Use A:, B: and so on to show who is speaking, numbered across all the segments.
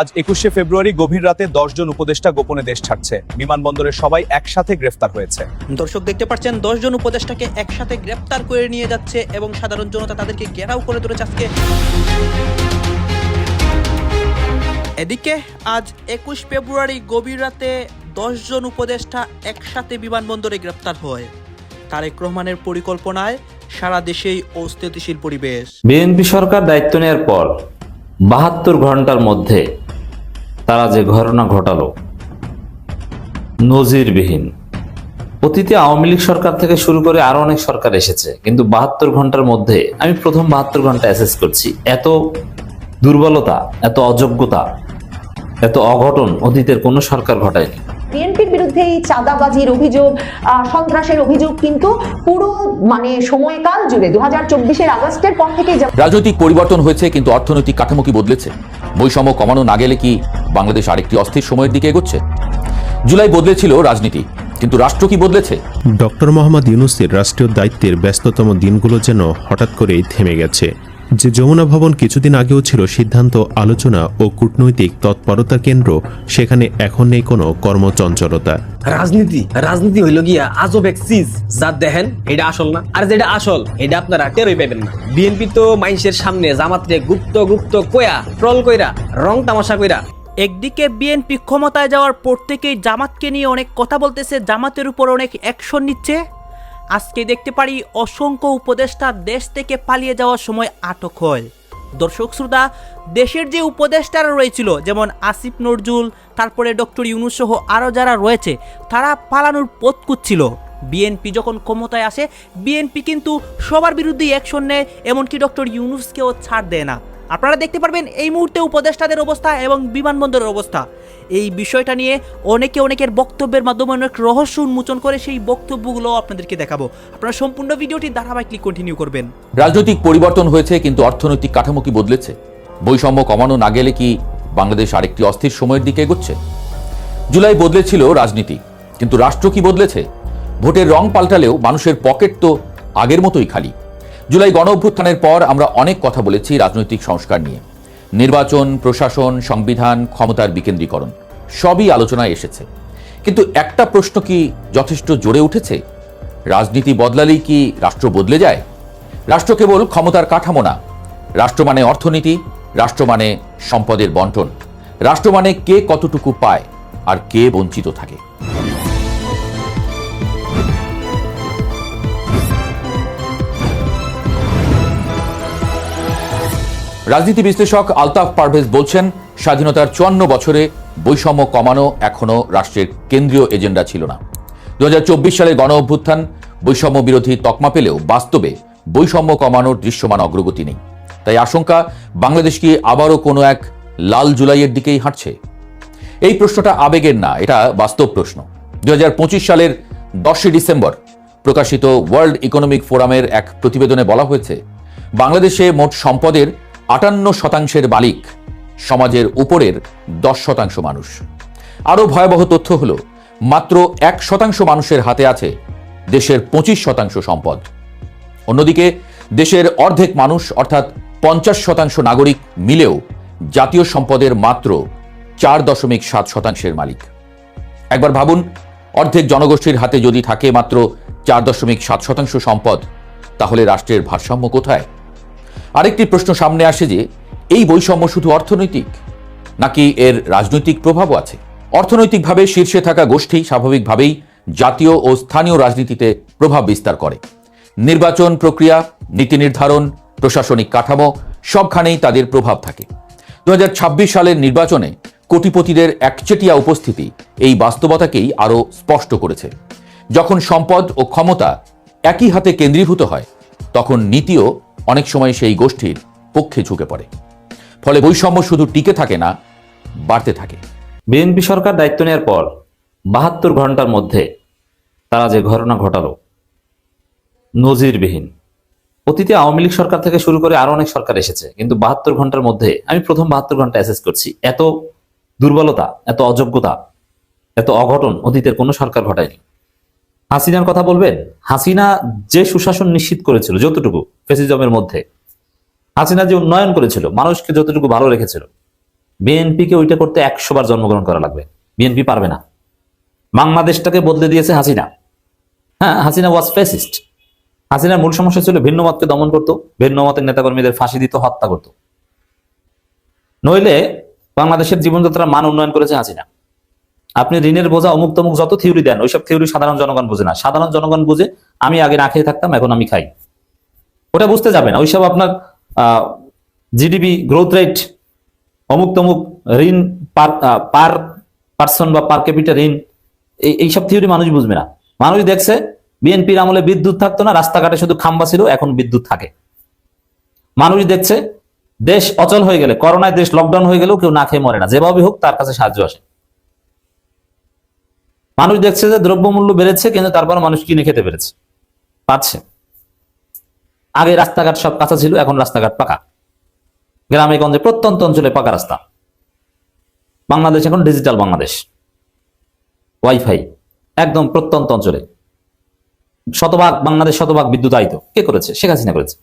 A: আজ 21শে ফেব্রুয়ারি গভীর রাতে 10 জন উপদেষ্টা গোপনে দেশ ছাড়ছে। বিমানবন্দরে সবাই একসাথে গ্রেফতার হয়েছে।
B: দর্শক দেখতে পাচ্ছেন 10 জন উপদেষ্টাকে একসাথে গ্রেফতার করে নিয়ে যাচ্ছে এবং সাধারণ জনতা তাদেরকে ঘেরাও করে ধরেছে আজকে। এদিকে আজ 21 ফেব্রুয়ারি গভীর রাতে 10 জন উপদেষ্টা একসাথে বিমানবন্দরে গ্রেফতার হয়। তারেক রহমানের পরিকল্পনায় সারা দেশেই অস্থিতিশীল পরিবেশ।
C: বিএনপি সরকার দায়িত্ব নেওয়ার পর 72 ঘন্টার মধ্যে তারা যে ঘটনা ঘটালো নজিরবিহীন। অতীতে আওয়ামী লীগ সরকার থেকে শুরু করে আরো অনেক সরকার এসেছে, কিন্তু 72 ঘন্টার মধ্যে আমি প্রথম 72 ঘন্টা অ্যাসেস করছি। এত দুর্বলতা, এত অযোগ্যতা, এত অঘটন অতীতের কোনো সরকার ঘটায়নি।
D: বিএনপির বিরুদ্ধে এই চাঁদাবাজির অভিযোগ, সন্ত্রাসের অভিযোগ কিন্তু পুরো সময়কাল জুড়ে 2024-এর আগস্টের পর থেকে
E: রাজনৈতিক পরিবর্তন হয়েছে, কিন্তু অর্থনৈতিক কাঠামো কি বদলেছে? বৈষম্য কমানো না গেলে কি বাংলাদেশ আরেকটি অস্থির সময়ের দিকে এগোচ্ছে? জুলাই বদলেছিল রাজনীতি, কিন্তু রাষ্ট্র কি বদলেছে?
F: ডক্টর মোহাম্মদ ইউনূসের রাষ্ট্রীয় দায়িত্বের ব্যস্ততম দিনগুলো যেন হঠাৎ করেই থেমে গেছে। যে যমুনা ভবন কিছুদিন আগেও ছিল সিদ্ধান্ত, আলোচনা ও কূটনৈতিক তৎপরতার কেন্দ্র, সেখানে এখন নেই কোনো কর্মচঞ্চলতা।
G: রাজনীতি হইল গিয়া আজব এক চিজ, যা দেখেন এটা আসল না, আর যেটা আসল এটা আপনারা টেরই পাবেন না। বিএনপি তো মানুষের সামনে জামাতরে গুপ্ত কয়া ট্রল কইরা রং তামাশা কইরা।
B: একদিকে বিএনপি ক্ষমতায় যাওয়ার পর থেকেই জামাতকে নিয়ে অনেক কথা বলতেছে, জামাতের উপর অনেক অ্যাকশন নিচ্ছে। আজকে দেখতে পারি অসংখ্য উপদেষ্টা দেশ থেকে পালিয়ে যাওয়ার সময় আটক হয়। দর্শক শ্রোতা, দেশের যে উপদেষ্টারা রয়েছিল, যেমন আসিফ নজরুল, তারপরে ডক্টর ইউনূস সহ আরও যারা রয়েছে, তারা পালানোর পথ খুঁজছিল। বিএনপি যখন ক্ষমতায় আসে, বিএনপি কিন্তু সবার বিরুদ্ধেই অ্যাকশন নেয়, এমনকি ডক্টর ইউনূসকেও ছাড় দেয় না। আপনারা দেখতে পারবেন এই মুহূর্তে উপদেষ্টাদের অবস্থা এবং বিমানবন্দরের অবস্থা। এই বিষয়টা নিয়ে অনেকের বক্তব্যের মাধ্যমে অনেক রহস্য উন্মোচন করে, সেই বক্তব্যগুলো আপনাদেরকে দেখাবো। আপনারা সম্পূর্ণ ভিডিওটি ধারাবাহিকলি কন্টিনিউ করবেন।
E: রাজনৈতিক পরিবর্তন হয়েছে, কিন্তু অর্থনৈতিক কাঠামো কি বদলেছে? বৈষম্য কমানো না গেলে কি বাংলাদেশ আরেকটি অস্থির সময়ের দিকে এগোচ্ছে? জুলাই বদলেছিল রাজনীতি, কিন্তু রাষ্ট্র কি বদলেছে? ভোটের রং পাল্টালেও মানুষের পকেট তো আগের মতোই খালি। জুলাই গণ অভ্যুত্থানের পর আমরা অনেক কথা বলেছি রাজনৈতিক সংস্কার নিয়ে। নির্বাচন, প্রশাসন, সংবিধান, ক্ষমতার বিকেন্দ্রীকরণ সবই আলোচনায় এসেছে, কিন্তু একটা প্রশ্ন কি যথেষ্ট জোরে উঠেছে? রাজনীতি বদলালেই কি রাষ্ট্র বদলে যায়? রাষ্ট্র কেবল ক্ষমতার কাঠামো না। রাষ্ট্র মানে অর্থনীতি, রাষ্ট্র মানে সম্পদের বন্টন, রাষ্ট্র মানে কে কতটুকু পায় আর কে বঞ্চিত থাকে। রাজনীতি বিশ্লেষক আলতাফ পারভেজ বলছেন, স্বাধীনতার 54 বছরে বৈষম্য কমানো এখনো রাষ্ট্রের কেন্দ্রীয় এজেন্ডা ছিল না। 2024 সালে গণ অভ্যুত্থান বৈষম্য বিরোধী তকমা পেলেও বাস্তবে বৈষম্য কমানোর দৃশ্যমান অগ্রগতি নেই। তাই আশঙ্কা, বাংলাদেশ কি আবারও কোনো এক লাল জুলাইয়ের দিকেই হাঁটছে? এই প্রশ্নটা আবেগের না, এটা বাস্তব প্রশ্ন। 2025 সালের 10 ডিসেম্বর প্রকাশিত ওয়ার্ল্ড ইকোনমিক ফোরামের এক প্রতিবেদনে বলা হয়েছে, বাংলাদেশে মোট সম্পদের 58% মালিক সমাজের উপরের 10% মানুষ। আরও ভয়াবহ তথ্য হল, মাত্র 1% মানুষের হাতে আছে দেশের 25% সম্পদ। অন্যদিকে দেশের অর্ধেক মানুষ অর্থাৎ 50% নাগরিক মিলেও জাতীয় সম্পদের মাত্র 4.7%-এর মালিক। একবার ভাবুন, অর্ধেক জনগোষ্ঠীর হাতে যদি থাকে মাত্র 4.7% সম্পদ, তাহলে রাষ্ট্রের ভারসাম্য কোথায়? আরেকটি প্রশ্ন সামনে আসে যে, এই বৈষম্য শুধু অর্থনৈতিক, নাকি এর রাজনৈতিক প্রভাবও আছে? অর্থনৈতিকভাবে শীর্ষে থাকা গোষ্ঠী স্বাভাবিকভাবেই জাতীয় ও স্থানীয় রাজনীতিতে প্রভাব বিস্তার করে। নির্বাচন প্রক্রিয়া, নীতি নির্ধারণ, প্রশাসনিক কাঠামো সবখানেই তাদের প্রভাব থাকে। 2026 সালের নির্বাচনে কোটিপতিদের একচেটিয়া উপস্থিতি এই বাস্তবতাকেই আরও স্পষ্ট করেছে। যখন সম্পদ ও ক্ষমতা একই হাতে কেন্দ্রীভূত হয়, তখন নীতিও অনেক সময় সেই গোষ্ঠীর পক্ষে ঝুঁকে পড়ে। ফলে বৈষম্য শুধু টিকে থাকে না, বাড়তে থাকে।
C: বিএনপি সরকার দায়িত্ব নেওয়ার পর 72 ঘন্টার মধ্যে তারা যে ঘটনা ঘটালো নজিরবিহীন। অতীতে আওয়ামী লীগ সরকার থেকে শুরু করে আরো অনেক সরকার এসেছে, কিন্তু 72 ঘন্টার মধ্যে আমি প্রথম 72 ঘন্টা অ্যাসেস করছি। এত দুর্বলতা, এত অযোগ্যতা, এত অঘটন অতীতের কোনো সরকার ঘটায়নি। হাসিনার কথা বলবেন? হাসিনা যে সুশাসন নিশ্চিত করেছিল, যতটুকু ফ্যাসিজমের মধ্যে হাসিনা যে উন্নয়ন করেছিল, মানুষকে যতটুকু ভালো রেখেছিল, বিএনপিকে ওইটা করতে 100 বার জন্মগ্রহণ করা লাগবে। বিএনপি পারবে না। বাংলাদেশটাকে বদলে দিয়েছে হাসিনা। হ্যাঁ, হাসিনা ওয়াজ ফ্যাসিস্ট। হাসিনার মূল সমস্যা ছিল ভিন্ন মতকে দমন করতো, ভিন্ন মতের নেতাকর্মীদের ফাঁসি দিত, হত্যা করত। নইলে বাংলাদেশের জীবনযাত্রার মান উন্নয়ন করেছে হাসিনা। আপনি ঋণের বোঝা অমুক তমুক যত থিওরি দেন, ওইসব থিওরি সাধারণ জনগণ বুঝে না। সাধারণ জনগণ বুঝে আমি আগে না খেয়ে থাকতাম, এখন আমি খাই। ওটা বুঝতে যাবে না। ওইসব আপনার জিডিপি গ্রোথ রেট, অমুক তমুক ঋণ পার পার্সন বা পার ক্যাপিটাল ঋণ, এইসব থিওরি মানুষ বুঝবে না। মানুষ দেখছে বিএনপির আমলে বিদ্যুৎ থাকতো না, রাস্তাঘাটে শুধু খাম্বা ছিল, এখন বিদ্যুৎ থাকে। মানুষ দেখছে দেশ অচল হয়ে গেলে, করোনায় দেশ লকডাউন হয়ে গেলেও কেউ না খেয়ে মরে না, যেভাবে হোক তার কাছে সাহায্য আসে। মানুষ দেখছে যে দ্রব্যমূল্য বেড়েছে, কিন্তু তারপর মানুষ কিনে খেতে পেরেছে, পাচ্ছে। আগে রাস্তাঘাট সব কাঁচা ছিল, এখন রাস্তাঘাট পাকা। গ্রামে গঞ্জে প্রত্যন্ত অঞ্চলে পাকা রাস্তা। বাংলাদেশ এখন ডিজিটাল বাংলাদেশ। ওয়াইফাই একদম প্রত্যন্ত অঞ্চলে। বাংলাদেশ শতভাগ বিদ্যুতায়িত। কে করেছে? শেখ হাসিনা করেছে।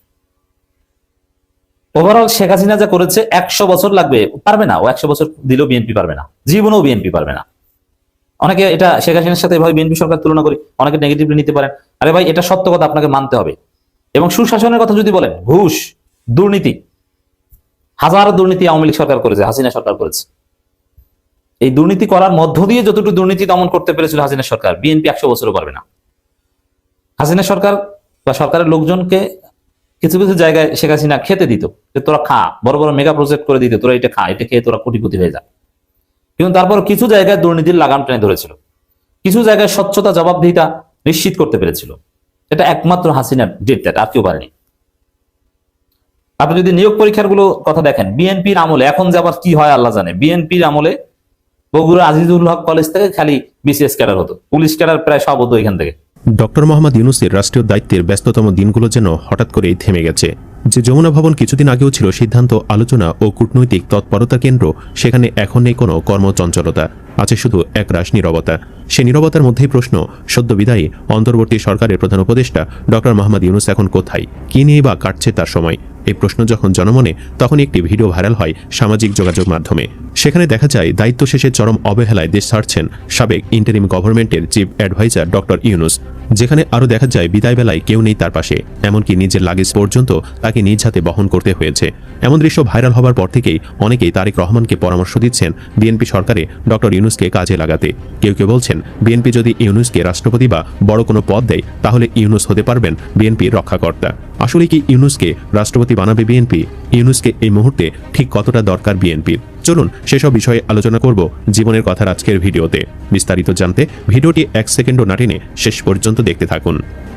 C: ওভারঅল শেখ হাসিনা যা করেছে 100 বছর লাগবে, পারবে না। ও 100 বছর দিলেও বিএনপি পারবে না, জীবনেও বিএনপি পারবে না। অনেকে এটা শেখ হাসিনার সাথে এভাবে বিএনপি সরকার তুলনা করি, অনেকে নেগেটিভলি নিতে পারেন। আরে ভাই, এটা সত্য কথা, আপনাকে মানতে হবে। এবং সুশাসনের কথা যদি বলেন, ঘুষ, দুর্নীতি, হাজারো দুর্নীতি আওয়ামী লীগ সরকার করেছে, হাসিনা সরকার করেছে। এই দুর্নীতি করার মধ্য দিয়ে যতটুকু দুর্নীতি দমন করতে পেরেছিল হাসিনা সরকার, বিএনপি 100 বছরও পারবে না। হাসিনা সরকার বা সরকারের লোকজনকে কিছু কিছু জায়গায় শেখ হাসিনা খেতে দিত, যে তোরা খা, বড় বড় মেগা প্রজেক্ট করে দিত, তোরা এটা খা, এটা খেয়ে তোরা কোটিপতি হয়ে যা। কিন্তু তারপর কিছু জায়গায় দুর্নীতির লাগাম টেনে ধরেছিল, কিছু জায়গায় স্বচ্ছতা, জবাবদিহিতা নিশ্চিত করতে পেরেছিল। এটা একমাত্র হাসিনার ডিড দ্যাট, আর কেউ পারেনি। আপনি যদি নিয়োগ পরীক্ষার গুলো কথা দেখেন, বিএনপির আমলে, এখন যে আবার কি হয় আল্লাহ জানে, বিএনপির আমলে বগুড়া আজিজুল হক কলেজ থেকে খালি বিসিএস ক্যাডার হতো, পুলিশ ক্যাডার প্রায় সব হতো এখান থেকে।
F: ডক্টর মোহাম্মদ ইউনূসের রাষ্ট্রীয় দায়িত্বের ব্যস্ততম দিনগুলো যেন হঠাৎ করেই থেমে গেছে। যে যমুনা ভবন কিছুদিন আগেও ছিল সিদ্ধান্ত, আলোচনা ও কূটনৈতিক তৎপরতা কেন্দ্র, সেখানে এখন নেই কোনো কর্মচঞ্চলতা, আছে শুধু একরাশ নীরবতা। সে নীরবতার মধ্যেই প্রশ্ন, সদ্য বিদায়ী অন্তর্বর্তী সরকারের প্রধান উপদেষ্টা ডক্টর মোহাম্মদ ইউনূস এখন কোথায়, কি নিয়ে বা কাটছে তার সময়? এই প্রশ্ন যখন জনমনে, তখন একটি ভিডিও ভাইরাল হয় সামাজিক যোগাযোগ মাধ্যমে। সেখানে দেখা যায় দায়িত্ব শেষে চরম অবহেলায় দেশ ছাড়ছেন সাবেক ইন্টারিম গভর্নমেন্টের চিফ অ্যাডভাইজার ডক্টর ইউনূস। যেখানে আরও দেখা যায় বিদায় বেলায় কেউ নেই তার পাশে, এমনকি নিজের লাগেজ পর্যন্ত তাকে নিজ হাতে বহন করতে হয়েছে। এমন দৃশ্য ভাইরাল হবার পর থেকেই অনেকেই তারেক রহমানকে পরামর্শ দিচ্ছেন বিএনপি সরকারে ডক্টর ইউনূসকে কাজে লাগাতে। কেউ কেউ বলছেন, বিএনপি যদি ইউনূসকে রাষ্ট্রপতি বা বড় কোনো পদ দেয়, তাহলে ইউনূস হতে পারবেন বিএনপির রক্ষাকর্তা। আসলে কি ইউনূসকে রাষ্ট্রপতি বানাবে বিএনপি? ইউনূসকে এই মুহূর্তে ঠিক কতটা দরকার বিএনপির? চলুন সেসব বিষয়ে আলোচনা করব জীবনের কথার আজকের ভিডিওতে। বিস্তারিত জানতে ভিডিওটি 1 সেকেন্ডও না টেনে শেষ পর্যন্ত দেখতে থাকুন।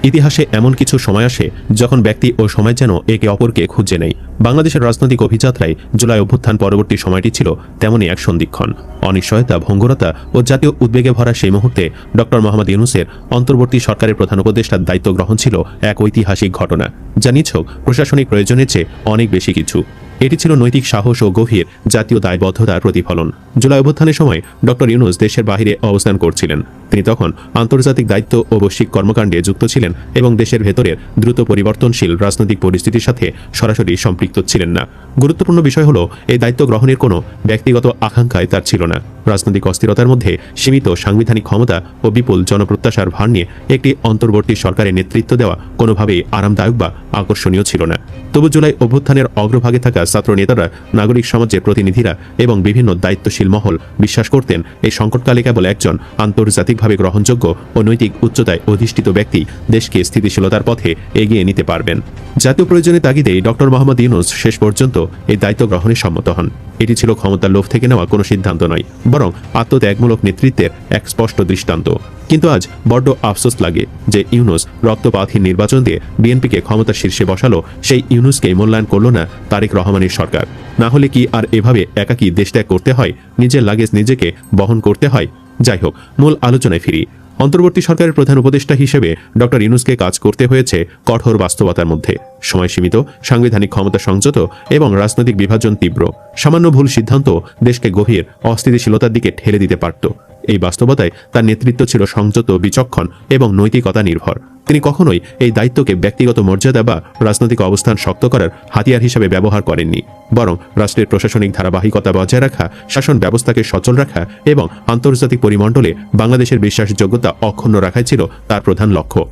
F: ইতিহাসে এমন কিছু সময় আসে যখন ব্যক্তি ও সময় যেন একে অপরকে খুঁজে নেয়। বাংলাদেশের রাজনৈতিক অভিযাত্রায় জুলাই অভ্যুত্থান পরবর্তী সময়টি ছিল তেমনই এক সন্ধিক্ষণ। অনিশ্চয়তা, ভঙ্গুরতা ও জাতীয় উদ্বেগে ভরা সেই মুহূর্তে ডক্টর মোহাম্মদ ইউনূসের অন্তর্বর্তী সরকারের প্রধান উপদেষ্টার দায়িত্ব গ্রহণ ছিল এক ঐতিহাসিক ঘটনা, যা নিছক প্রশাসনিক প্রয়োজনের চেয়ে অনেক বেশি কিছু। এটি ছিল নৈতিক সাহস ও গভীর জাতীয় দায়বদ্ধতার প্রতিফলন। জুলাই অভ্যুত্থানের সময় ডক্টর ইউনূস দেশের বাহিরে অবস্থান করছিলেন। তিনি তখন আন্তর্জাতিক দায়িত্ব ও বৈশ্বিক কর্মকাণ্ডে যুক্ত ছিলেন এবং দেশের ভেতরের দ্রুত পরিবর্তনশীল রাজনৈতিক পরিস্থিতির সাথে সরাসরি সম্পৃক্ত ছিলেন না। গুরুত্বপূর্ণ বিষয় হলো, এই দায়িত্ব গ্রহণের কোনো ব্যক্তিগত আকাঙ্ক্ষায় তার ছিল না। রাজনৈতিক অস্থিরতার মধ্যে সীমিত সাংবিধানিক ক্ষমতা ও বিপুল জনপ্রত্যাশার ভার নিয়ে একটি অন্তর্বর্তী সরকারের নেতৃত্ব দেওয়া কোনোভাবেই আরামদায়ক বা আকর্ষণীয় ছিল না। তবু জুলাই অভ্যুত্থানের অগ্রভাগে থাকা ছাত্র নেতারা, নাগরিক সমাজের প্রতিনিধিরা এবং বিভিন্ন দায়িত্বশীল মহল বিশ্বাস করতেন, এই সংকটকালে কেবল একজন আন্তর্জাতিকভাবে গ্রহণযোগ্য ও নৈতিক উচ্চতায় অধিষ্ঠিত ব্যক্তি দেশকে স্থিতিশীলতার পথে এগিয়ে নিতে পারবেন। জাতীয় প্রয়োজনের তাগিদেই ডক্টর মোহাম্মদ ইউনূস শেষ পর্যন্ত এই দায়িত্ব গ্রহণে সম্মত হন। এটি ছিল ক্ষমতার লোভ থেকে নেওয়া কোনো সিদ্ধান্ত নয়, বরং আত্মত্যাগমূলক নেতৃত্বের এক স্পষ্ট দৃষ্টান্ত। কিন্তু আজ বড্ড আফসোস লাগে যে ইউনূস রক্তপাতহীন নির্বাচন দিয়ে বিএনপিকে ক্ষমতার শীর্ষে বসালো, সেই ইউনূসকেই মূল্যায়ন করল না তারেক রহমানের সরকার। না হলে কি আর এভাবে একাকী দেশ ত্যাগ করতে হয়, নিজের লাগেজ নিজেকে বহন করতে হয়? যাই হোক, মূল আলোচনায় ফিরি। অন্তর্বর্তী সরকারের প্রধান উপদেষ্টা হিসেবে ডক্টর ইউনূসকে কাজ করতে হয়েছে কঠোর বাস্তবতার মধ্যে। সময় সীমিত, সাংবিধানিক ক্ষমতা সংযত এবং রাজনৈতিক বিভাজন তীব্র। সামান্য ভুল সিদ্ধান্ত দেশকে গভীর অস্থিতিশীলতার দিকে ঠেলে দিতে পারত। এই বাস্তবতায় তার নেতৃত্ব ছিল সংযত, বিচক্ষণ এবং নৈতিকতা নির্ভর। তিনি কখনোই এই দায়িত্বকে ব্যক্তিগত মর্যাদা বা রাজনৈতিক অবস্থান শক্ত করার হাতিয়ার হিসেবে ব্যবহার করেননি, বরং রাষ্ট্রের প্রশাসনিক ধারাবাহিকতা বজায় রাখা, শাসন ব্যবস্থাকে সচল রাখা এবং আন্তর্জাতিক পরিমণ্ডলে বাংলাদেশের বিশ্বাসযোগ্যতা অক্ষুণ্ণ রাখাই ছিল তার প্রধান লক্ষ্য।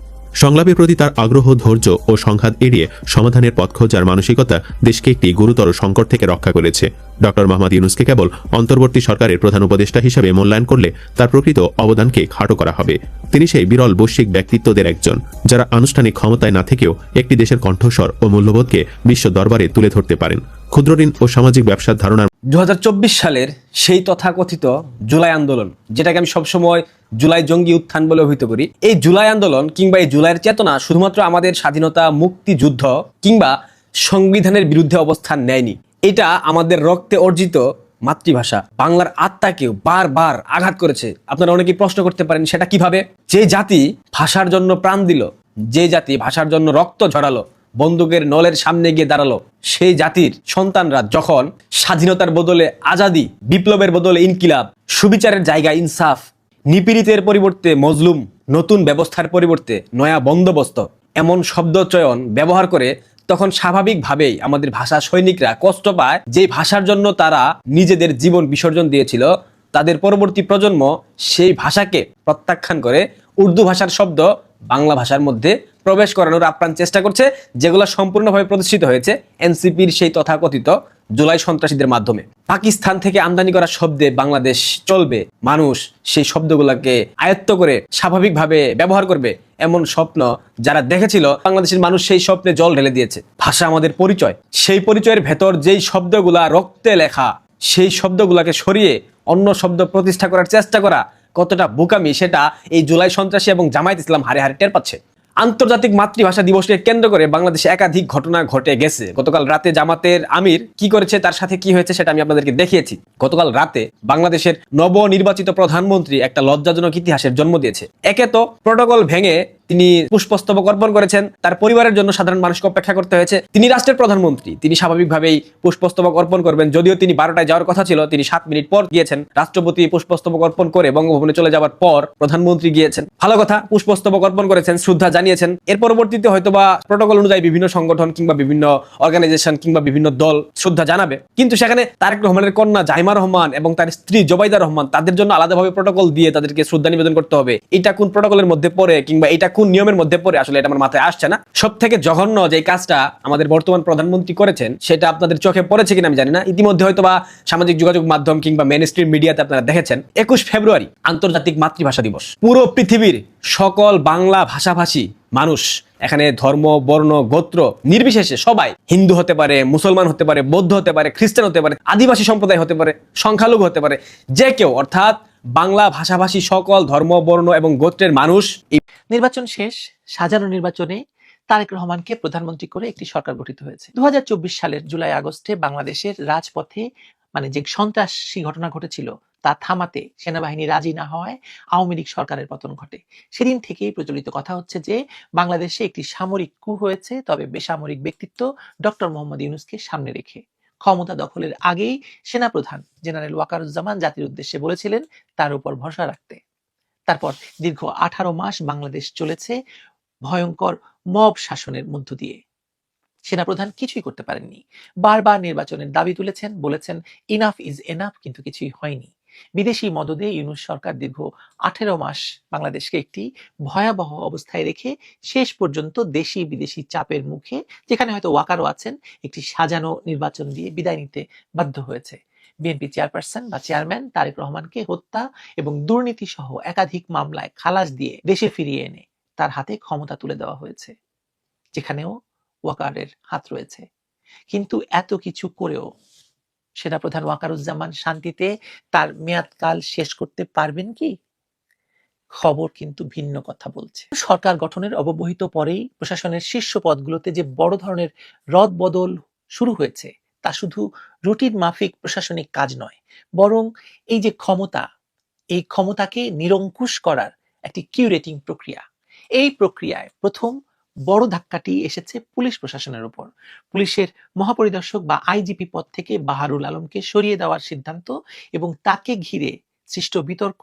F: সংলাপের প্রতি তার আগ্রহ, ধৈর্য ও সংঘাত এড়িয়ে সমাধানের পথ খোঁজার মানসিকতা দেশকে একটি গুরুতর সংকট থেকে রক্ষা করেছে। ডক্টর মোহাম্মদ ইউনূসকে কেবল অন্তর্বর্তী সরকারের প্রধান উপদেষ্টা হিসেবে মূল্যায়ন করলে তার প্রকৃত অবদানকে খাটো করা হবে। তিনি সেই বিরল বৈশ্বিক ব্যক্তিত্বদের একজন, যারা আনুষ্ঠানিক ক্ষমতায় না থেকেও একটি দেশের কণ্ঠস্বর ও মূল্যবোধকে বিশ্ব দরবারে তুলে ধরতে পারেন। ক্ষুদ্র ঋণ ও সামাজিক ব্যবসার ধারণার
G: 2024 সালের সেই তথাকথিত জুলাই আন্দোলন, যেটাকে আমি সবসময় জুলাই জঙ্গি উত্থান বলে অভিহিত করি, এই জুলাই আন্দোলন কিংবা এই জুলাইয়ের চেতনা শুধুমাত্র আমাদের স্বাধীনতা, মুক্তিযুদ্ধ কিংবা সংবিধানের বিরুদ্ধে অবস্থান নেয়নি। এটা আমাদের রক্তে অর্জিত মাতৃভাষা বাংলার আত্মাকেও বারবার আঘাত করেছে। আপনারা অনেকেই প্রশ্ন করতে পারেন, সেটা কিভাবে? যে জাতি ভাষার জন্য প্রাণ দিল, যে জাতি ভাষার জন্য রক্ত ঝরালো, বন্দুকের নলের সামনে গিয়ে দাঁড়ালো, সেই জাতির সন্তানরা যখন স্বাধীনতার বদলে আজাদি, বিপ্লবের বদলে ইনকিলাব, সুবিচারের জায়গায় ইনসাফ, নিপীড়িতের পরিবর্তে মজলুম, নতুন ব্যবস্থার পরিবর্তে নয়া বন্দোবস্ত এমন শব্দচয়ন ব্যবহার করে, তখন স্বাভাবিকভাবেই আমাদের ভাষা সৈনিকরা কষ্ট পায়। যে ভাষার জন্য তারা নিজেদের জীবন বিসর্জন দিয়েছিল, তাদের পরবর্তী প্রজন্ম সেই ভাষাকে প্রত্যাখ্যান করে উর্দু ভাষার শব্দ বাংলা ভাষার মধ্যে প্রবেশ করানোর আপ্রাণ চেষ্টা করছে, যেগুলো সম্পূর্ণভাবে প্রতিষ্ঠিত হয়েছে এনসিপির সেই তথাকথিত জুলাই সন্ত্রাসীদের মাধ্যমে। পাকিস্তান থেকে আমদানি করা শব্দে বাংলাদেশ চলবে, মানুষ সেই শব্দগুলোকে আয়ত্ত করে স্বাভাবিকভাবে ব্যবহার করবে, এমন স্বপ্ন যারা দেখেছিল, বাংলাদেশের মানুষ সেই স্বপ্নে জল ঢেলে দিয়েছে। ভাষা আমাদের পরিচয়, সেই পরিচয়ের ভেতর যেই শব্দগুলা রক্তে লেখা, সেই শব্দগুলাকে সরিয়ে অন্য শব্দ প্রতিষ্ঠা করার চেষ্টা করা কতটা বোকামি, সেটা এই জুলাই সন্ত্রাসী এবং জামায়াত ইসলাম হারে হারে টের পাচ্ছে। আন্তর্জাতিক মাতৃভাষা দিবসকে কেন্দ্র করে বাংলাদেশে একাধিক ঘটনা ঘটে গেছে। গতকাল রাতে জামাতের আমির কি করেছে, তার সাথে কি হয়েছে, সেটা আমি আপনাদেরকে দেখিয়েছি। গতকাল রাতে বাংলাদেশের নবনির্বাচিত প্রধানমন্ত্রী একটা লজ্জাজনক ইতিহাসের জন্ম দিয়েছে। একে তো প্রটোকল ভেঙে তিনি পুষ্পস্তবক অর্পণ করেছেন, তার পরিবারের জন্য সাধারণ মানুষকে অপেক্ষা করতে হয়েছে। তিনি রাষ্ট্রের প্রধানমন্ত্রী, তিনি স্বাভাবিকভাবেই পুষ্পস্তবক অর্পণ করবেন, যদিও তিনি 12টায় যাওয়ার কথা ছিল, তিনি 7 মিনিট পর গিয়েছেন। রাষ্ট্রপতি পুষ্পস্তবক অর্পণ করে বঙ্গভবনে চলে যাওয়ার পর প্রধানমন্ত্রী গিয়েছেন। ভালো কথা, পুষ্পস্তবক অর্পণ করেছেন, শ্রদ্ধা জানিয়েছেন। এর পরবর্তীতে হয়তোবা প্রটোকল অনুযায়ী বিভিন্ন সংগঠন কিংবা বিভিন্ন অর্গানাইজেশন কিংবা বিভিন্ন দল শ্রদ্ধা জানাবে, কিন্তু সেখানে তারেক রহমানের কন্যা জাইমা রহমান এবং তার স্ত্রী জোবাইদা রহমান, তাদের জন্য আলাদাভাবে প্রটোকল দিয়ে তাদেরকে শ্রদ্ধা নিবেদন করতে হবে। এটা কোন প্রটোকলের মধ্যে পড়ে কিংবা এটা কোন নিয়মের মধ্যে পড়ে, আসলে এটা আমার মাথায় আসছে না। সব থেকে জঘন্য যে কাজটা আমাদের বর্তমান প্রধানমন্ত্রী করেছেন, সেটা আপনাদের চোখে পড়েছে কিনা আমি জানি না। ইতিমধ্যে হয়তোবা সামাজিক যোগাযোগ মাধ্যম কিংবা মেইন স্ট্রিম মিডিয়াতে আপনারা দেখেছেন, 21 ফেব্রুয়ারি আন্তর্জাতিক মাতৃভাষা দিবস। পুরো পৃথিবীর সকল বাংলা ভাষাভাষী মানুষ, এখানে ধর্ম, বর্ণ, গোত্র নির্বিশেষে সবাই, হিন্দু হতে পারে, মুসলমান হতে পারে, বৌদ্ধ হতে পারে, খ্রিস্টান হতে পারে, আদিবাসী সম্প্রদায় হতে পারে, সংখ্যালঘু হতে পারে, যে কেউ, অর্থাৎ বাংলা ভাষাভাষী সকল ধর্ম, বর্ণ এবং গোত্রের মানুষ।
B: নির্বাচন শেষ, সাজানো নির্বাচনে তারেক রহমানকে প্রধানমন্ত্রী করে একটি সরকার গঠিত হয়েছে। 2024 সালের জুলাই আগস্টে বাংলাদেশের রাজপথে যে সন্ত্রাসী ঘটনা ঘটেছিল তা থামাতে সেনাবাহিনী রাজি না হওয়ায় আওয়ামী লীগ সরকারের পতন ঘটে। সেদিন থেকেই প্রচলিত কথা হচ্ছে যে বাংলাদেশে একটি সামরিক কূ হয়েছে, তবে বেসামরিক ব্যক্তিত্ব ডক্টর মোহাম্মদ ইউনূসকে সামনে রেখে। ক্ষমতা দখলের আগেই সেনাপ্রধান জেনারেল ওয়াকারুজ্জামান জাতির উদ্দেশ্যে বলেছিলেন তার উপর ভরসা রাখতে। তারপর দীর্ঘ 18 মাস বাংলাদেশ চলেছে ভয়ঙ্কর মব শাসনের মধ্য দিয়ে। সেনাপ্রধান কিছুই করতে পারেননি। বারবার নির্বাচনের দাবি তুলেছেন, বলেছেন ইনাফ ইজ এনাফ, কিন্তু কিছুই হয়নি। বিদেশি মদদে ইউনূস সরকার দীর্ঘ 18 মাস বাংলাদেশকে একটি ভয়াবহ অবস্থায় রেখে শেষ পর্যন্ত দেশি বিদেশি চাপের মুখে, যেখানে হয়তো ওয়াকারও আছেন, একটি সাজানো নির্বাচন দিয়ে বিদায় নিতে বাধ্য হয়েছে। বিএনপি চেয়ারপারসন বা চেয়ারম্যান তারেক রহমানকে হত্যা এবং দুর্নীতি সহ একাধিক মামলায় খালাস দিয়ে দেশে ফিরিয়ে এনে তার হাতে ক্ষমতা তুলে দেওয়া হয়েছে, যেখানেও ওয়াকারের হাত রয়েছে। কিন্তু এত কিছু করেও সেনাপ্রধান ওয়াকারুজ্জামান শান্তিতে তার মেয়াদকাল শেষ করতে পারবেন কি? খবর কিন্তু ভিন্ন কথা বলছে। সরকার গঠনের অব্যবহিত পরেই প্রশাসনের শীর্ষ পদগুলোতে যে বড় ধরনের রদবদল শুরু হয়েছে, তা শুধু রুটিন মাফিক প্রশাসনিক কাজ নয়, বরং এই যে ক্ষমতা, এই ক্ষমতাকে নিরঙ্কুশ করার একটি কিউরেটিং প্রক্রিয়া। এই প্রক্রিয়ায় প্রথম বড় ধাক্কাটি এসেছে পুলিশ প্রশাসনের উপর। পুলিশের মহাপরিদর্শক বা আইজিপি পদ থেকে বাহারুল আলমকে সরিয়ে দেওয়ার সিদ্ধান্ত এবং তাকে ঘিরে সৃষ্ট বিতর্ক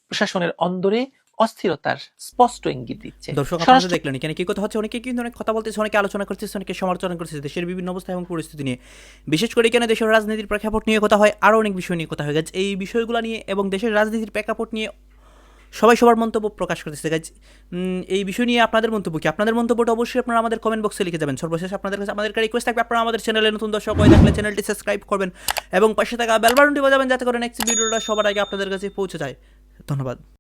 H: প্রশাসনের অন্দরে অস্থিরতার স্পষ্ট ইঙ্গিত দিচ্ছে।
B: দর্শক আপনারা দেখলেন এখানে কি কথা হচ্ছে, অনেকে কিন্তু অনেক কথা বলতেছে, অনেকে আলোচনা করতেছে, অনেকে সমালোচনা করতেছে দেশের বিভিন্ন অবস্থা এবং পরিস্থিতি নিয়ে। বিশেষ করে এখানে দেশের রাজনীতির প্রেক্ষাপট নিয়ে কথা হয়, আরও অনেক বিষয় নিয়ে কথা হয় গাইজ। এই বিষয়গুলো নিয়ে এবং দেশের রাজনীতির প্রেক্ষাপট নিয়ে সবাই সবার মন্তব্য প্রকাশ করতেছে গাইজ। এই বিষয় নিয়ে আপনাদের মন্তব্য কি? আপনাদের মন্তব্যটা অবশ্যই আপনারা আমাদের কমেন্ট বক্সে লিখে যাবেন। সর্বশেষ আপনাদের কাছে আমাদের রিকোয়েস্ট থাকবে, আপনারা আমাদের চ্যানেলে নতুন দর্শক হয়ে থাকলে চ্যানেলটি সাবস্ক্রাইব করবেন এবং পাশে থাকা বেল বাটনটি বাজাবেন যাতে করে নেক্সট ভিডিওটা সবার আগে আপনাদের কাছে পৌঁছে যায়। ধন্যবাদ।